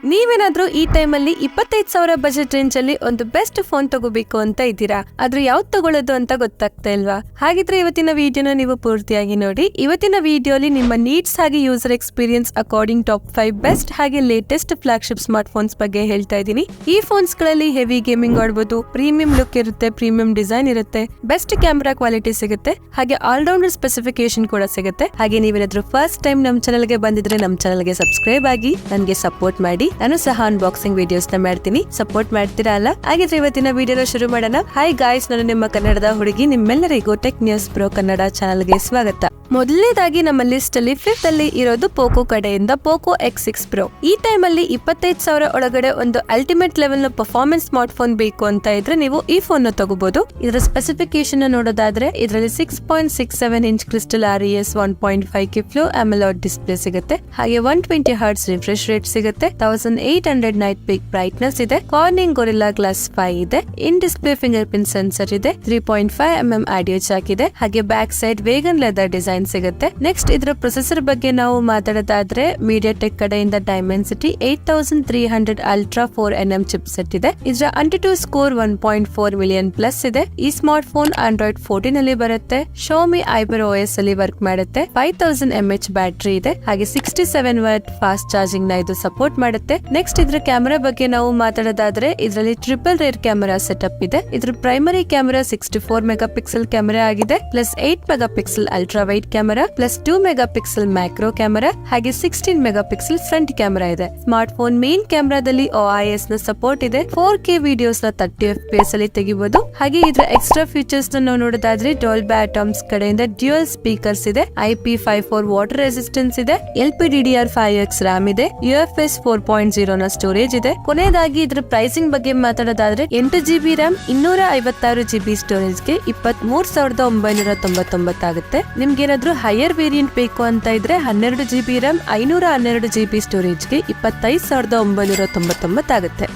ನೀವೇನಾದ್ರೂ ಈ ಟೈಮಲ್ಲಿ 25,000 ಬಜೆಟ್ ರೇಂಜ್ ಅಲ್ಲಿ ಒಂದು ಬೆಸ್ಟ್ ಫೋನ್ ತಗೋಬೇಕು ಅಂತ ಇದ್ದೀರಾ, ಆದ್ರೆ ಯಾವ್ದು ತಗೊಳ್ಳೋದು ಅಂತ ಗೊತ್ತಾಗ್ತಾ ಇಲ್ವಾ? ಹಾಗಿದ್ರೆ ಇವತ್ತಿನ ವಿಡಿಯೋನ ನೀವು ಪೂರ್ತಿಯಾಗಿ ನೋಡಿ. ಇವತ್ತಿನ ವಿಡಿಯೋಲಿ ನಿಮ್ಮ ನೀಡ್ಸ್ ಹಾಗೆ user experience according top 5 best ಹಾಗೆ ಲೇಟೆಸ್ಟ್ ಫ್ಲಾಗ್ಶಿಪ್ ಸ್ಮಾರ್ಟ್ ಫೋನ್ಸ್ ಬಗ್ಗೆ ಹೇಳ್ತಾ ಇದ್ದೀನಿ. ಈ ಫೋನ್ಸ್ ಗಳಲ್ಲಿ ಹೆವಿ ಗೇಮಿಂಗ್ ಆಡಬಹುದು, ಪ್ರೀಮಿಯಂ ಲುಕ್ ಇರುತ್ತೆ, ಪ್ರೀಮಿಯಂ ಡಿಸೈನ್ ಇರುತ್ತೆ, ಬೆಸ್ಟ್ ಕ್ಯಾಮೆರಾ ಕ್ವಾಲಿಟಿ ಸಿಗುತ್ತೆ, ಹಾಗೆ ಆಲ್ರೌಂಡರ್ ಸ್ಪೆಸಿಫಿಕೇಶನ್ ಕೂಡ ಸಿಗುತ್ತೆ. ಹಾಗೆ ನೀವೇನಾದ್ರೂ ಫಸ್ಟ್ ಟೈಮ್ ನಮ್ಮ ಚಾನಲ್ಗೆ ಬಂದಿದ್ರೆ ನಮ್ಮ ಚಾನಲ್ಗೆ ಸಬ್ಸ್ಕ್ರೈಬ್ ಆಗಿ ನನಗೆ ಸಪೋರ್ಟ್ ಮಾಡಿ. ನಾನು ಸಹ ಅನ್ಬಾಕ್ಸಿಂಗ್ ವಿಡಿಯೋಸ್ ನ ಮಾಡ್ತೀನಿ, ಸಪೋರ್ಟ್ ಮಾಡ್ತೀರಾ ಅಲ್ಲ? ಹಾಗಿದ್ರೆ ಇವತ್ತಿನ ವಿಡಿಯೋನ ಶುರು ಮಾಡೋಣ. ಹಾಯ್ ಗಾಯ್ಸ್, ನಾನು ನಿಮ್ಮ ಕನ್ನಡದ ಹುಡುಗಿ. ನಿಮ್ಮೆಲ್ಲರಿಗೂ ಟೆಕ್ ನ್ಯೂಸ್ ಬ್ರೋ ಕನ್ನಡ ಚಾನಲ್ಗೆ ಸ್ವಾಗತ. ಮೊದಲನೇದಾಗಿ ನಮ್ಮ ಲಿಸ್ಟ್ ಅಲ್ಲಿ 5th ಅಲ್ಲಿ ಇರೋದು ಪೋಕೋ ಕಡೆಯಿಂದ ಪೋಕೋ X6 Pro. ಈ ಟೈಮ್ ಅಲ್ಲಿ 25,000 ಒಳಗಡೆ ಒಂದು ಅಲ್ಟಿಮೇಟ್ ಲೆವೆಲ್ ನ ಪರ್ಫಾರ್ಮೆನ್ಸ್ ಸ್ಮಾರ್ಟ್ ಫೋನ್ ಬೇಕು ಅಂತ ಇದ್ರೆ ನೀವು ಈ ಫೋನ್ ನ ತಗೋಬಹುದು. ಇದರ ಸ್ಪೆಸಿಫಿಕೇಶನ್ ನೋಡೋದಾದ್ರೆ ಇದರಲ್ಲಿ 6.67 inch crystal RES 1.5K flow AMOLED display ಸಿಗುತ್ತೆ, ಹಾಗೆ 120 ಹರ್ಟ್ಸ್ ರಿಫ್ರೆಶ್ ರೇಟ್ ಸಿಗುತ್ತೆ, 1800 ನೈಟ್ ಪೀಕ್ ಬ್ರೈಟ್ನೆಸ್ ಇದೆ, ಕಾರ್ನಿಂಗ್ ಗೊರಿಲ್ಲಾ ಗ್ಲಾಸ್ 5 ಇದೆ, ಇನ್ ಡಿಸ್ಪ್ಲೇ ಫಿಂಗರ್ ಪ್ರಿಂಟ್ ಸೆನ್ಸರ್ ಇದೆ, 3.5mm ಆಡಿಯೋ ಜಾಕ್ ಇದೆ, ಹಾಗೆ back side vegan leather design ಸಿಗುತ್ತೆ. ನೆಕ್ಸ್ಟ್ ಇದರ ಪ್ರೊಸೆಸರ್ ಬಗ್ಗೆ ನಾವು ಮಾತಾಡೋದಾದ್ರೆ MediaTek ಕಡೆಯಿಂದ Dimensity 8300 Ultra 4nm ಚಿಪ್ಸೆಟ್ ಇದೆ. ಇದರ AnTuTu ಸ್ಕೋರ್ 1.4 ಮಿಲಿಯನ್ ಪ್ಲಸ್ ಇದೆ. ಈ ಸ್ಮಾರ್ಟ್ ಫೋನ್ Android 14 ಅಲ್ಲಿ ಬರುತ್ತೆ, Xiaomi Hyper OS ಅಲ್ಲಿ ವರ್ಕ್ ಮಾಡುತ್ತೆ, 5000 mAh ಬ್ಯಾಟರಿ ಇದೆ, ಹಾಗೆ 67 ವಾಟ್ ಫಾಸ್ಟ್ ಚಾರ್ಜಿಂಗ್ ನ ಇದು ಸಪೋರ್ಟ್ ಮಾಡುತ್ತೆ. ನೆಕ್ಸ್ಟ್ ಇದರ ಕ್ಯಾಮೆರಾ ಬಗ್ಗೆ ನಾವು ಮಾತಾಡೋದಾದ್ರೆ ಇದರಲ್ಲಿ ಟ್ರಿಪಲ್ ರೇರ್ ಕ್ಯಾಮೆರಾ ಸೆಟಪ್ ಇದೆ. ಇದರ primary camera 64 megapixel camera ಆಗಿದೆ, plus 8 megapixel ultra wide camera, plus 2 megapixel macro camera, ಹಾಗೆ 16 ಮೆಗಾ ಪಿಕ್ಸೆಲ್ ಫ್ರಂಟ್ ಕ್ಯಾಮೆರಾ ಇದೆ. ಸ್ಮಾರ್ಟ್ ಫೋನ್ ಮೇನ್ ಕ್ಯಾಮೆರಾದಲ್ಲಿ OIS ನ ಸಪೋರ್ಟ್ ಇದೆ, 4K ವಿಡಿಯೋಸ್ ನ 30 FPS ಅಲ್ಲಿ ತೆಗಿಬಹುದು. ಹಾಗೆ ಇದರ ಎಕ್ಸ್ಟ್ರಾ ಫೀಚರ್ಸ್ ನಾವು ನೋಡೋದಾದ್ರೆ ಡಾಲ್ಬಿ ಅಟಾಮ್ಸ್ ಕಡೆಯಿಂದ ಡ್ಯುಯಲ್ ಸ್ಪೀಕರ್ಸ್ ಇದೆ, IP54 ವಾಟರ್ ರೆಸಿಸ್ಟೆನ್ಸ್ ಇದೆ, LPDDR5X RAM ಇದೆ, UFS 4.0 ನ ಸ್ಟೋರೇಜ್ ಇದೆ. ಕೊನೆಯದಾಗಿ ಇದರ ಪ್ರೈಸಿಂಗ್ ಬಗ್ಗೆ ಮಾತಾಡೋದಾದ್ರೆ 8GB RAM 256GB ಸ್ಟೋರೇಜ್ ಗೆ 23,999 ಆಗುತ್ತೆ. ನಿಮ್ಗೇನಾದ್ರೂ ಹೈಯರ್ ವೇರಿಯಂಟ್ ಬೇಕು ಅಂತ ಇದ್ರೆ 12GB RAM 512GB ಸ್ಟೋರೇಜ್ ಗೆ 25,999 ಆಗುತ್ತೆ.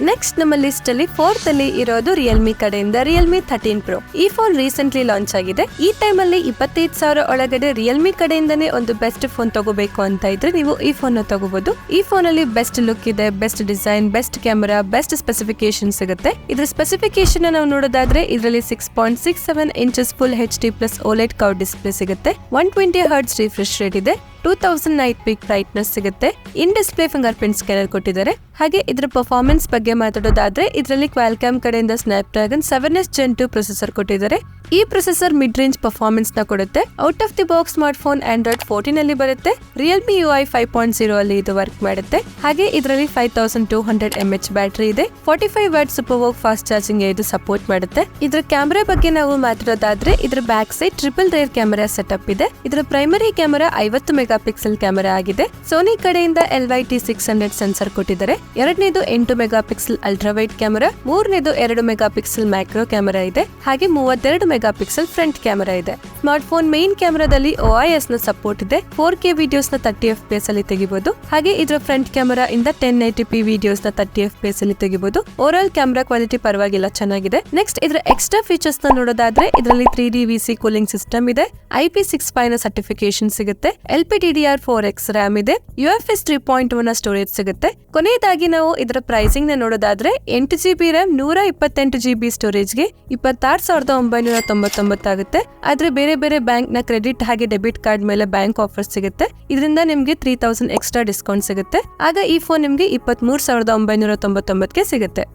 ನೆಕ್ಸ್ಟ್ ನಮ್ಮ ಲಿಸ್ಟ್ ಅಲ್ಲಿ 4th ಅಲ್ಲಿ ಇರೋದು ರಿಯಲ್ಮಿ ಕಡೆಯಿಂದ ರಿಯಲ್ಮಿ 13 Pro. ಈ ಫೋನ್ ರೀಸೆಂಟ್ಲಿ ಲಾಂಚ್ ಆಗಿದೆ. ಈ ಟೈಮ್ ಅಲ್ಲಿ 25,000 ಒಳಗಡೆ ರಿಯಲ್ಮಿ ಕಡೆಯಿಂದನೇ ಒಂದು ಬೆಸ್ಟ್ ಫೋನ್ ತಗೋಬೇಕು ಅಂತ ಇದ್ರೆ ನೀವು ಈ ಫೋನ್ ನ ತಗೋಬಹುದು. ಈ ಫೋನ್ ಅಲ್ಲಿ ಬೆಸ್ಟ್ ಲುಕ್ ಇದೆ, best design, best camera, best specification ಸಿಗುತ್ತೆ. ಇದ್ರ ಸ್ಪೆಸಿಫಿಕೇಶನ್ ನಾವು ನೋಡೋದಾದ್ರೆ ಇದರಲ್ಲಿ 6.67 inches full HD plus OLED curve display ಸಿಗುತ್ತೆ, 120 ಹರ್ಟ್ಸ್ ರಿಫ್ರೆಶ್ ರೇಟ್ ಇದೆ, 2000 ನೈಟ್ ಪೀಕ್ ಬ್ರೈಟ್ನೆಸ್ ಸಿಗುತ್ತೆ, ಇನ್ ಡಿಸ್ಪ್ಲೇ ಫಿಂಗರ್ ಪ್ರಿಂಟ್ ಸ್ಕ್ಯಾನರ್ ಕೊಟ್ಟಿದ್ದಾರೆ. ಹಾಗೆ ಇದರ ಪರ್ಫಾರ್ಮೆನ್ಸ್ ಬಗ್ಗೆ ಮಾತಾಡೋದಾದ್ರೆ ಇದರಲ್ಲಿ ಕ್ವಾಲ್ಕಾಮ್ ಕಡೆಯಿಂದ ಸ್ನ್ಯಾಪ್ಡ್ರ್ಯಾಗನ್ 7S Gen 2 ಪ್ರೊಸೆಸರ್ ಕೊಟ್ಟಿದ್ದಾರೆ. ಈ ಪ್ರೊಸೆಸರ್ ಮಿಡ್ ರೇಂಜ್ ಪರ್ಫಾರ್ಮೆನ್ಸ್ ನ ಕೊಡುತ್ತೆ. Out of the box smart phone Android 14 ಅಲ್ಲಿ ಬರುತ್ತೆ, ರಿಯಲ್ಮಿ UI 5.0 ಅಲ್ಲಿ ಇದು ವರ್ಕ್ ಮಾಡುತ್ತೆ. ಹಾಗೆ ಇದರಲ್ಲಿ 5200 mAh ಬ್ಯಾಟರಿ ಇದೆ, 45 watt super VOOC fast charging ಇದು ಸಪೋರ್ಟ್ ಮಾಡುತ್ತೆ. ಇದರ ಕ್ಯಾಮೆರಾ ಬಗ್ಗೆ ನಾವು ಮಾತಾಡೋದಾದ್ರೆ ಇದರ back side triple rear camera setup ಇದೆ. ಇದರ primary camera 50 megapixel camera ಆಗಿದೆ. ಸೋನಿ ಕಡೆಯಿಂದ LYT600 ಸೆನ್ಸರ್ ಕೊಟ್ಟಿದ್ದಾರೆ. ಎರಡನೇದು 8 megapixel ultra wide camera, ಮೂರನೇದು 2 ಮೆಗಾ ಪಿಕ್ಸೆಲ್ ಮ್ಯಾಕ್ರೋ ಕ್ಯಾಮೆರಾ ಇದೆ, ಹಾಗೆ 32 ಮೆಗಾ ಪಿಕ್ಸೆಲ್ ಫ್ರಂಟ್ ಕ್ಯಾಮೆರಾ ಇದೆ. ಸ್ಮಾರ್ಟ್ ಫೋನ್ ಮೇನ್ ಕ್ಯಾಮೆರಾದಲ್ಲಿ OIS ನ ಸಪೋರ್ಟ್ ಇದೆ, 4K ವಿಡಿಯೋಸ್ ನ 30 FPS ಅಲ್ಲಿ ತೆಗಿಬಹುದು. ಹಾಗೆ ಇದರ ಫ್ರಂಟ್ ಕ್ಯಾಮೆರಾ ಇಂದ 1080p ವಿಡಿಯೋಸ್ ನ 30 FPS ಅಲ್ಲಿ ತೆಗಿಬಹುದು. ಓವರ್ ಆಲ್ ಕ್ಯಾಮೆರಾ ಕ್ವಾಲಿಟಿ ಪರವಾಗಿಲ್ಲ, ಚೆನ್ನಾಗಿದೆ. ನೆಕ್ಸ್ಟ್ ಇದರ ಎಕ್ಸ್ಟ್ರಾ ಫೀಚರ್ಸ್ ನ ನೋಡೋದಾದ್ರೆ ಇದರಲ್ಲಿ 3D VC ಕೂಲಿಂಗ್ ಸಿಸ್ಟಮ್ ಇದೆ, IP65 ನ ಸರ್ಟಿಫಿಕೇಶನ್ ಸಿಗುತ್ತೆ, LPDDR4X RAM ಇದೆ, UFS 3.1 ನ ಸ್ಟೋರೇಜ್ ಸಿಗುತ್ತೆ. ಕೊನೆಯದಾಗಿ ನಾವು ಇದರ ಪ್ರೈಸಿಂಗ್ ನ ನೋಡೋದಾದ್ರೆ 8GB RAM 128GB ಸ್ಟೋರೇಜ್ ಗೆ 26,999 ಆಗುತ್ತೆ. ಆದ್ರೆ ಬೇರೆ ಬೇರೆ ಬ್ಯಾಂಕ್ ನ ಕ್ರೆಡಿಟ್ ಹಾಗೆ ಡೆಬಿಟ್ ಕಾರ್ಡ್ ಮೇಲೆ ಬ್ಯಾಂಕ್ ಆಫರ್ ಸಿಗುತ್ತೆ. ಇದರಿಂದ ನಿಮ್ಗೆ 3000 ಎಕ್ಸ್ಟ್ರಾ ಡಿಸ್ಕೌಂಟ್ ಸಿಗುತ್ತೆ. ಆಗ ಈ ಫೋನ್ ನಿಮ್ಗೆ 23,999 ಗೆ ಸಿಗುತ್ತೆ.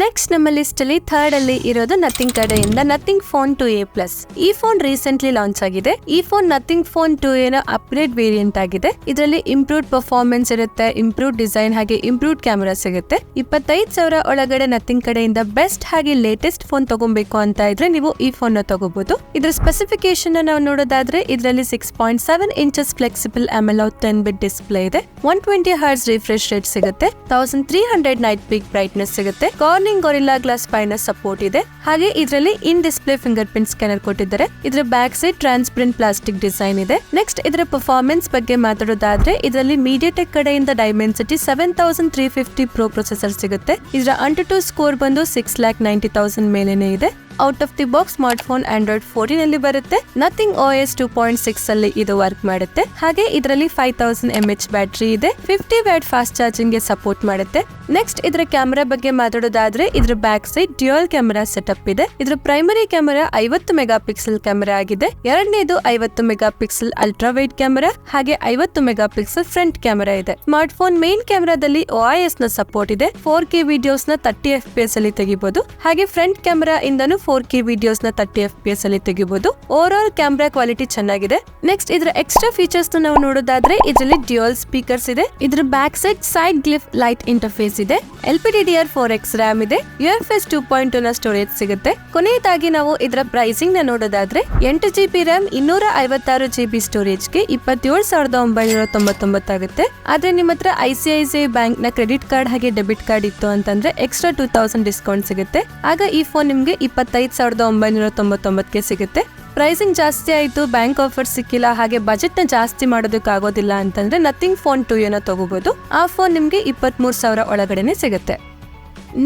ನೆಕ್ಸ್ಟ್ ನಮ್ಮ ಲಿಸ್ಟ್ ಅಲ್ಲಿ 3rd ಅಲ್ಲಿ ಇರೋದು ನಥಿಂಗ್ ಕಡೆಯಿಂದ ನಥಿಂಗ್ ಫೋನ್ 2A+. ಈ ಫೋನ್ ರೀಸೆಂಟ್ಲಿ ಲಾಂಚ್ ಆಗಿದೆ. ಈ ಫೋನ್ ನಥಿಂಗ್ ಫೋನ್ 2A ನ ಅಪ್ಗ್ರೇಡ್ ವೇರಿಯಂಟ್ ಆಗಿದೆ. ಇದರಲ್ಲಿ ಇಂಪ್ರೂವ್ಡ್ ಪರ್ಫಾರ್ಮೆನ್ಸ್ ಇರುತ್ತೆ, ಇಂಪ್ರೂವ್ಡ್ ಡಿಸೈನ್ ಹಾಗೆ ಇಂಪ್ರೂವ್ಡ್ ಕ್ಯಾಮೆರಾ ಸಿಗುತ್ತೆ. 25,000 ಒಳಗಡೆ ನಥಿಂಗ್ ಕಡೆಯಿಂದ ಬೆಸ್ಟ್ ಹಾಗೆ ಲೇಟೆಸ್ಟ್ ಫೋನ್ ತಗೋಬೇಕು ಅಂತ ಇದ್ರೆ ನೀವು ಈ ಫೋನ್ ನ ತಗೋಬಹುದು. ಇದರ ಸ್ಪೆಸಿಫಿಕೇಶನ್ ನಾವು ನೋಡೋದಾದ್ರೆ ಇದರಲ್ಲಿ 6.7 inches flexible AMOLED 10-bit display ಇದೆ, 120 ಹರ್ಟ್ಸ್ ರಿಫ್ರೆಶ್ ರೇಟ್ ಸಿಗುತ್ತೆ, 1300 ನೈಟ್ ಪೀಕ್ ಬ್ರೈಟ್ನೆಸ್ ಸಿಗುತ್ತೆ, ಕಾರ್ನಿಂಗ್ ಗೊರಿಲ್ಲಾ ಗ್ಲಾಸ್ 5 ನ ಸಪೋರ್ಟ್ ಇದೆ. ಹಾಗೆ ಇದರಲ್ಲಿ in display fingerprint scanner ಕೊಟ್ಟಿದ್ದಾರೆ. ಇದರ back side transparent plastic design ಇದೆ. ನೆಕ್ಸ್ಟ್ ಇದರ ಪರ್ಫಾರ್ಮೆನ್ಸ್ ಬಗ್ಗೆ ಮಾತಾಡೋದಾದ್ರೆ ಇದರಲ್ಲಿ MediaTek ಕಡೆಯಿಂದ Dimensity 7350 Pro ಪ್ರೊಸೆಸರ್ ಸಿಗುತ್ತೆ. ಇದರ AnTuTu ಸ್ಕೋರ್ ಬಂದು 6,90,000 ಮೇಲೇನೆ ಇದೆ. Out of the box smartphone Android 14 ಅಲ್ಲಿ ಬರುತ್ತೆ. ನಥಿಂಗ್ OS 2.6 ಅಲ್ಲಿ ಇದು ವರ್ಕ್ ಮಾಡುತ್ತೆ. ಹಾಗೆ ಇದರಲ್ಲಿ 5000 mAh ಬ್ಯಾಟರಿ ಇದೆ. 50 ವ್ಯಾಟ್ ಫಾಸ್ಟ್ ಚಾರ್ಜಿಂಗ್ ಗೆ ಸಪೋರ್ಟ್ ಮಾಡುತ್ತೆ. ನೆಕ್ಸ್ಟ್ ಇದರ ಕ್ಯಾಮೆರಾ ಬಗ್ಗೆ ಮಾತಾಡೋದಾದ್ರೆ ಇದ್ರ back side dual camera setup ಇದೆ. ಇದ್ರ primary camera 50 megapixel camera ಆಗಿದೆ. ಎರಡನೇದು 50 megapixel ultra wide camera ಹಾಗೆ 50 ಮೆಗಾ ಪಿಕ್ಸೆಲ್ ಫ್ರಂಟ್ ಕ್ಯಾಮೆರಾ ಇದೆ. ಸ್ಮಾರ್ಟ್ ಫೋನ್ ಮೇನ್ ಕ್ಯಾಮೆರಾದಲ್ಲಿ OIS ನ ಸಪೋರ್ಟ್ ಇದೆ. 4K ವಿಡಿಯೋಸ್ ನ 30 FPS ಅಲ್ಲಿ ತೆಗಿಬಹುದು. ಹಾಗೆ ಫ್ರಂಟ್ ಕ್ಯಾಮೆರಾ ಇಂದನು 4K ವಿಡಿಯೋಸ್ ನ 30 FPS ಅಲ್ಲಿ ತೆಗಿಬಹುದು. ಓವರ್ ಆಲ್ ಕ್ಯಾಮೆರಾ ಕ್ವಾಲಿಟಿ ಚೆನ್ನಾಗಿದೆ. ನೆಕ್ಸ್ಟ್ ಇದರ ಎಕ್ಸ್ಟ್ರಾ ಫೀಚರ್ಸ್ ನಾವು ನೋಡೋದಾದ್ರೆ ಇದರಲ್ಲಿ ಡ್ಯುಯಲ್ ಸ್ಪೀಕರ್ಸ್ ಇದೆ. ಇದ್ರ ಬ್ಯಾಕ್ ಸೈಡ್ ಗ್ಲಿಫ್ ಲೈಟ್ ಇಂಟರ್ಫೇಸ್ ಇದೆ. LPDDR4X RAM ಇದೆ. UFS 2.2 ನ ಸ್ಟೋರೇಜ್ ಸಿಗುತ್ತೆ. ಕೊನೆಯದಾಗಿ ನಾವು ಇದರ ಪ್ರೈಸಿಂಗ್ ನ ನೋಡೋದಾದ್ರೆ 8GB RAM 256GB ಸ್ಟೋರೇಜ್ ಗೆ 27,999 ಆಗುತ್ತೆ. ಆದ್ರೆ ನಿಮ್ಮ ಹತ್ರ ICICI ಬ್ಯಾಂಕ್ ನ ಕ್ರೆಡಿಟ್ ಕಾರ್ಡ್ ಹಾಗೆ ಡೆಬಿಟ್ ಕಾರ್ಡ್ ಇತ್ತು ಅಂತಂದ್ರೆ ಎಕ್ಸ್ಟ್ರಾ 2000 ಡಿಸ್ಕೌಂಟ್ ಸಿಗುತ್ತೆ. ಆಗ ಈ ಫೋನ್ ನಿಮ್ಗೆ 25,999 ಗೆ ಸಿಗುತ್ತೆ. ಪ್ರೈಸಿಂಗ್ ಜಾಸ್ತಿ ಆಯ್ತು, ಬ್ಯಾಂಕ್ ಆಫರ್ ಸಿಕ್ಕಿಲ್ಲ, ಹಾಗೆ ಬಜೆಟ್ ನ ಜಾಸ್ತಿ ಮಾಡೋದಕ್ಕೆ ಆಗೋದಿಲ್ಲ ಅಂತಂದ್ರೆ ನಥಿಂಗ್ ಫೋನ್ 2 ತಗೋಬಹುದು. ಆ ಫೋನ್ ನಿಮ್ಗೆ 23,000 ಒಳಗಡೆನೆ ಸಿಗುತ್ತೆ.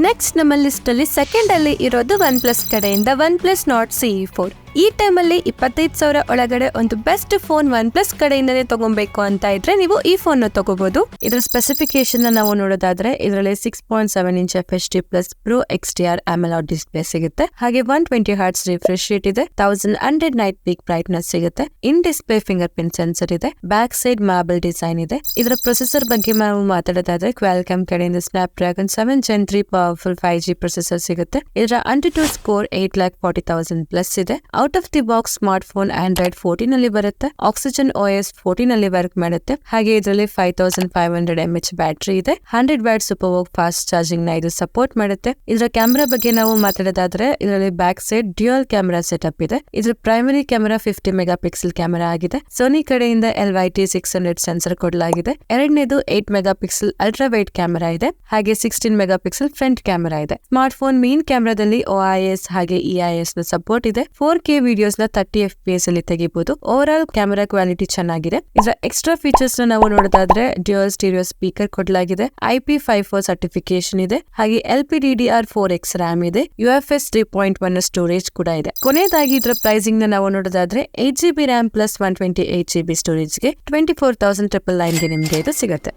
ನೆಕ್ಸ್ಟ್ ನಮ್ಮ ಲಿಸ್ಟ್ ಅಲ್ಲಿ ಸೆಕೆಂಡ್ ಅಲ್ಲಿ ಇರೋದು OnePlus ಕಡೆಯಿಂದ OnePlus Nord CE4. ಈ ಟೈಮಲ್ಲಿ 25,000 ಒಳಗಡೆ ಒಂದು ಬೆಸ್ಟ್ ಫೋನ್ OnePlus ಕಡೆಯಿಂದನೇ ತಗೊಬೇಕು ಅಂತ ಇದ್ರೆ ನೀವು ಈ ಫೋನ್ ನ ತಗೋಬಹುದು. ಇದರ ಸ್ಪೆಸಿಫಿಕೇಶನ್ ನಾವು ನೋಡೋದಾದ್ರೆ ಇದರಲ್ಲಿ 6.7 inch FHD plus Pro XDR AMOLED display ಸಿಗುತ್ತೆ. ಹಾಗೆ 120 Hz ರಿಫ್ರೆಶ್ ರೇಟ್ ಇದೆ. 1100 ನೈಟ್ ಪೀಕ್ ಬ್ರೈಟ್ನೆಸ್ ಸಿಗುತ್ತೆ. ಇನ್ ಡಿಸ್ಪ್ಲೇ ಫಿಂಗರ್ ಪ್ರಿಂಟ್ ಸೆನ್ಸರ್ ಇದೆ. ಬ್ಯಾಕ್ ಸೈಡ್ ಮಾರ್ಬಲ್ ಡಿಸೈನ್ ಇದೆ. ಇದರ ಪ್ರೊಸೆಸರ್ ಬಗ್ಗೆ ನಾವು ಮಾತಾಡೋದಾದ್ರೆ Qualcomm ಕಡೆಯಿಂದ Snapdragon 7 Gen 3 powerful 5G processor ಸಿಗುತ್ತೆ. ಇದರ AnTuTu ಸ್ಕೋರ್ 8,40,000 ಪ್ಲಸ್ ಇದೆ. Out of the box smartphone Android 14 ಅಲ್ಲಿ ಬರುತ್ತೆ. Oxygen OS 14 ಅಲ್ಲಿ ವರ್ಕ್ ಮಾಡುತ್ತೆ. ಹಾಗೆ ಇದರಲ್ಲಿ 5500 mAh ಬ್ಯಾಟರಿ ಇದೆ. 100 watt super VOOC fast charging ನ ಇದು ಸಪೋರ್ಟ್ ಮಾಡುತ್ತೆ. ಇದರ ಕ್ಯಾಮೆರಾ ಬಗ್ಗೆ ನಾವು ಮಾತಾಡೋದಾದ್ರೆ ಇದರಲ್ಲಿ back side dual camera setup ಇದೆ. ಇದರ primary camera 50 megapixel camera ಆಗಿದೆ. ಸೋನಿ ಕಡೆಯಿಂದ LYT600 ಸೆನ್ಸರ್ ಕೊಡಲಾಗಿದೆ. ಎರಡನೇದು 8 megapixel ultra wide camera ಇದೆ. ಹಾಗೆ 16 ಮೆಗಾ ಪಿಕ್ಸೆಲ್ ಫ್ರಂಟ್ ಕ್ಯಾಮೆರಾ ಇದೆ. ಸ್ಮಾರ್ಟ್ ಫೋನ್ ಮೇನ್ ಕ್ಯಾಮೆರಾದಲ್ಲಿ OIS ಹಾಗೆ EIS ನ ಸಪೋರ್ಟ್ ಇದೆ. 4K ವಿಡಿಯೋಸ್ ನ 30 FPS ಅಲ್ಲಿ ತೆಗಿಬಹುದು. ಓವರ್ ಆಲ್ ಕ್ಯಾಮೆರಾ ಕ್ವಾಲಿಟಿ ಚೆನ್ನಾಗಿದೆ. ಇದರ ಎಕ್ಸ್ಟ್ರಾ ಫೀಚರ್ಸ್ ನಾವು ನೋಡೋದಾದ್ರೆ ಡ್ಯುಯಲ್ ಸ್ಟೀರಿಯೋ ಸ್ಪೀಕರ್ ಕೊಡಲಾಗಿದೆ. IP54 ಸರ್ಟಿಫಿಕೇಶನ್ ಇದೆ. ಹಾಗೆ LPDDR4X RAM ಇದೆ. UFS 3.1 ಸ್ಟೋರೇಜ್ ಕೂಡ ಇದೆ. ಕೊನೆಯದಾಗಿ ಇದರ ಪ್ರೈಸಿಂಗ್ ನಾವು ನೋಡೋದಾದ್ರೆ 8GB RAM plus 128GB storage ಗೆ 24,999 ಗೆ ನಿಮ್ಗೆ ಇದು ಸಿಗುತ್ತೆ.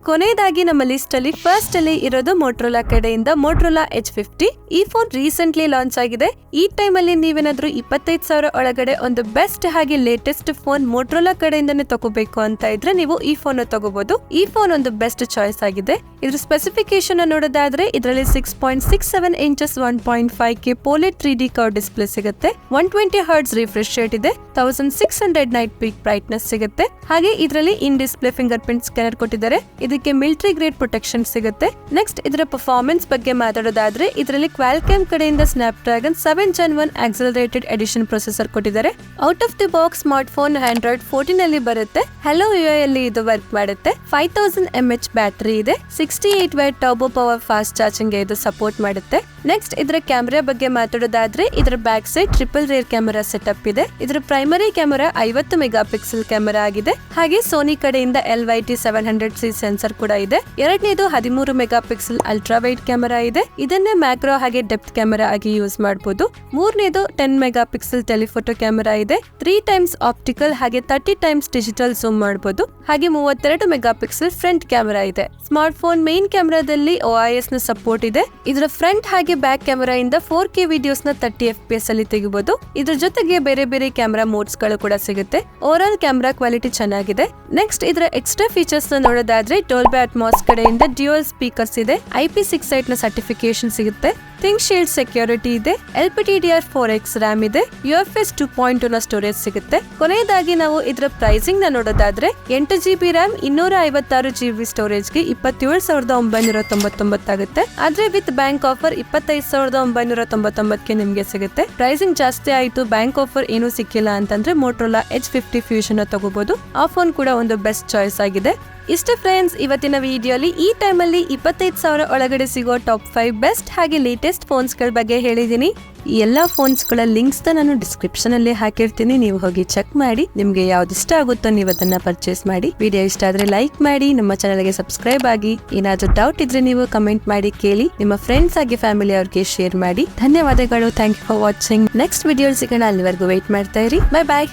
ಕೊನೆಯದಾಗಿ ನಮ್ಮ ಲಿಸ್ಟ್ ಅಲ್ಲಿ ಫಸ್ಟ್ ಅಲ್ಲಿ ಇರೋದು Motorola ಕಡೆಯಿಂದ Motorola H50. ಈ ಫೋನ್ ರೀಸೆಂಟ್ಲಿ ಲಾಂಚ್ ಆಗಿದೆ. ಈ ಟೈಮ್ ಅಲ್ಲಿ ನೀವೇನಾದ್ರೂ 25,000 ಒಳಗಡೆ ಒಂದು ಬೆಸ್ಟ್ ಹಾಗೆ ಲೇಟೆಸ್ಟ್ ಫೋನ್ Motorola ಕಡೆಯಿಂದನೇ ತಗೋಬೇಕು ಅಂತ ಇದ್ರೆ ನೀವು ಈ ಫೋನ್ ತಗೋಬಹುದು. ಈ ಫೋನ್ ಒಂದು ಬೆಸ್ಟ್ ಚಾಯ್ಸ್ ಆಗಿದೆ. ಇದ್ರ ಸ್ಪೆಸಿಫಿಕೇಶನ್ ನೋಡೋದಾದ್ರೆ ಇದರಲ್ಲಿ 6.67 inches 1.5K POLED 3D curve display ಸಿಗುತ್ತೆ. 120 Hz ರಿಫ್ರೆಶ್ ರೇಟ್ ಇದೆ. 1600 ನೈಟ್ ಪೀಕ್ ಬ್ರೈಟ್ನೆಸ್ ಸಿಗುತ್ತೆ. ಹಾಗೆ ಇದರಲ್ಲಿ in display fingerprint scanner ಕೊಟ್ಟಿದ್ದಾರೆ. ಇದಕ್ಕೆ ಮಿಲಿಟರಿ ಗ್ರೇಡ್ ಪ್ರೊಟೆಕ್ಷನ್ ಸಿಗುತ್ತೆ. ನೆಕ್ಸ್ಟ್ ಇದರ ಪರ್ಫಾರ್ಮೆನ್ಸ್ ಬಗ್ಗೆ ಮಾತಾಡೋದಾದ್ರೆ ಇದರಲ್ಲಿ Qualcomm ಕಡೆಯಿಂದ Snapdragon 7 Gen 1 accelerated edition processor ಕೊಟ್ಟಿದ್ದಾರೆ. Out of the box smartphone Android 14 ಅಲ್ಲಿ ಬರುತ್ತೆ. Hello UI ಅಲ್ಲಿ ಇದು ವರ್ಕ್ ಮಾಡುತ್ತೆ. 5000 mAh ಬ್ಯಾಟರಿ ಇದೆ. 68 watt turbo power fast charging ಗೆ ಇದು ಸಪೋರ್ಟ್ ಮಾಡುತ್ತೆ. ನೆಕ್ಸ್ಟ್ ಇದರ ಕ್ಯಾಮೆರಾ ಬಗ್ಗೆ ಮಾತಾಡೋದಾದ್ರೆ ಇದರ back side triple rear camera setup ಇದೆ. ಇದರ primary camera 50 megapixel camera ಆಗಿದೆ. ಹಾಗೆ ಸೋನಿ ಕಡೆಯಿಂದ LYT700C ಸೆನ್ಸರ್ ಕೂಡ ಇದೆ. ಎರಡನೇದು 13 mega pixel ultra wide camera ಇದೆ. ಇದನ್ನೇ ಮ್ಯಾಕ್ರೋ ಹಾಗೆ ಡೆಪ್ತ್ ಕ್ಯಾಮೆರಾ ಆಗಿ ಯೂಸ್ ಮಾಡಬಹುದು. ಮೂರನೇದು 10 ಮೆಗಾ ಪಿಕ್ಸೆಲ್ ಟೆಲಿಫೋಟೋ ಕ್ಯಾಮೆರಾ ಇದೆ. 3 ಟೈಮ್ಸ್ ಆಪ್ಟಿಕಲ್ ಹಾಗೆ 30 ಟೈಮ್ಸ್ ಡಿಜಿಟಲ್ ಝೂಮ್ ಮಾಡಬಹುದು. ಹಾಗೆ 32 ಮೆಗಾ ಪಿಕ್ಸೆಲ್ ಫ್ರಂಟ್ ಕ್ಯಾಮೆರಾ ಇದೆ. ಸ್ಮಾರ್ಟ್ ಫೋನ್ ಮೇನ್ ಕ್ಯಾಮೆರಾದಲ್ಲಿ OIS ನ ಸಪೋರ್ಟ್ ಇದೆ. ಇದರ ಫ್ರಂಟ್ ಹಾಗೆ ಬ್ಯಾಕ್ ಕ್ಯಾಮೆರಾ ಇಂದ 4K ವಿಡಿಯೋಸ್ ನ 30 FPS ಅಲ್ಲಿ ತೆಗಿಬಹುದು. ಇದ್ರ ಜೊತೆಗೆ ಬೇರೆ ಬೇರೆ ಕ್ಯಾಮೆರಾ ಮೋಡ್ಸ್ ಗಳು ಕೂಡ ಸಿಗುತ್ತೆ. ಓವರ್ ಆಲ್ ಕ್ಯಾಮೆರಾ ಕ್ವಾಲಿಟಿ ಚೆನ್ನಾಗಿದೆ. ನೆಕ್ಸ್ಟ್ ಇದರ ಎಕ್ಸ್ಟ್ರಾ ಫೀಚರ್ಸ್ ನ ನೋಡೋದಾದ್ರೆ Dolby Atmos ಕಡೆಯಿಂದ ಡ್ಯುಯಲ್ ಸ್ಪೀಕರ್ಸ್ ಇದೆ. IP68 ನ ಸರ್ಟಿಫಿಕೇಶನ್ ಸಿಗುತ್ತೆ. ಥಿಂಕ್ ಶೀಲ್ಡ್ ಸೆಕ್ಯೂರಿಟಿ ಇದೆ. LPDDR4X RAM ಇದೆ. UFS 2.2 ನ ಸ್ಟೋರೇಜ್ ಸಿಗುತ್ತೆ. ಕೊನೆಯದಾಗಿ ನಾವು ಇದರ ಪ್ರೈಸಿಂಗ್ ನ ನೋಡೋದಾದ್ರೆ 8GB RAM 256GB ಸ್ಟೋರೇಜ್ ಗೆ 27,999 ಆಗುತ್ತೆ. ಆದ್ರೆ ವಿತ್ ಬ್ಯಾಂಕ್ ಆಫರ್ 25,999 ಗೆ ನಿಮ್ಗೆ ಸಿಗುತ್ತೆ. ಪ್ರೈಸಿಂಗ್ ಜಾಸ್ತಿ ಆಯ್ತು, ಬ್ಯಾಂಕ್ ಆಫರ್ ಏನು ಸಿಕ್ಕಿಲ್ಲ ಅಂತಂದ್ರೆ Motorola H50 Fusion ತಗೋಬಹುದು. ಆ ಫೋನ್ ಕೂಡ ಒಂದು ಬೆಸ್ಟ್ ಚಾಯ್ಸ್ ಆಗಿದೆ. ಇಷ್ಟು ಫ್ರೆಂಡ್ಸ್ ಇವತ್ತಿನ ವಿಡಿಯೋಲಿ ಈ ಟೈಮಲ್ಲಿ 25,000 ಒಳಗಡೆ ಸಿಗೋ ಟಾಪ್ 5 ಬೆಸ್ಟ್ ಹಾಗೆ ಲೇಟೆಸ್ಟ್ ಫೋನ್ಸ್ಗಳ ಬಗ್ಗೆ ಹೇಳಿದ್ದೀನಿ. ಈ ಎಲ್ಲ ಫೋನ್ಸ್ಗಳ ಲಿಂಕ್ಸ್ ನಾನು ಡಿಸ್ಕ್ರಿಪ್ಷನ್ ಅಲ್ಲಿ ಹಾಕಿರ್ತೀನಿ, ನೀವು ಹೋಗಿ ಚೆಕ್ ಮಾಡಿ. ನಿಮ್ಗೆ ಯಾವ್ದು ಇಷ್ಟ ಆಗುತ್ತೋ ನೀವು ಅದನ್ನ ಪರ್ಚೇಸ್ ಮಾಡಿ. ವಿಡಿಯೋ ಇಷ್ಟ ಆದ್ರೆ ಲೈಕ್ ಮಾಡಿ, ನಮ್ಮ ಚಾನಲ್ಗೆ ಸಬ್ಸ್ಕ್ರೈಬ್ ಆಗಿ. ಏನಾದ್ರೂ ಡೌಟ್ ಇದ್ರೆ ನೀವು ಕಮೆಂಟ್ ಮಾಡಿ ಕೇಳಿ, ನಿಮ್ಮ ಫ್ರೆಂಡ್ಸ್ ಆಗಿ ಫ್ಯಾಮಿಲಿ ಅವ್ರಿಗೆ ಶೇರ್ ಮಾಡಿ. ಧನ್ಯವಾದಗಳು. Thank you for watching. Next video ಸಿಗೋಣ, ಅಲ್ಲಿವರೆಗೂ ವೇಟ್ ಮಾಡ್ತಾ ಇರಿ. ಬೈ ಬಾಯ್.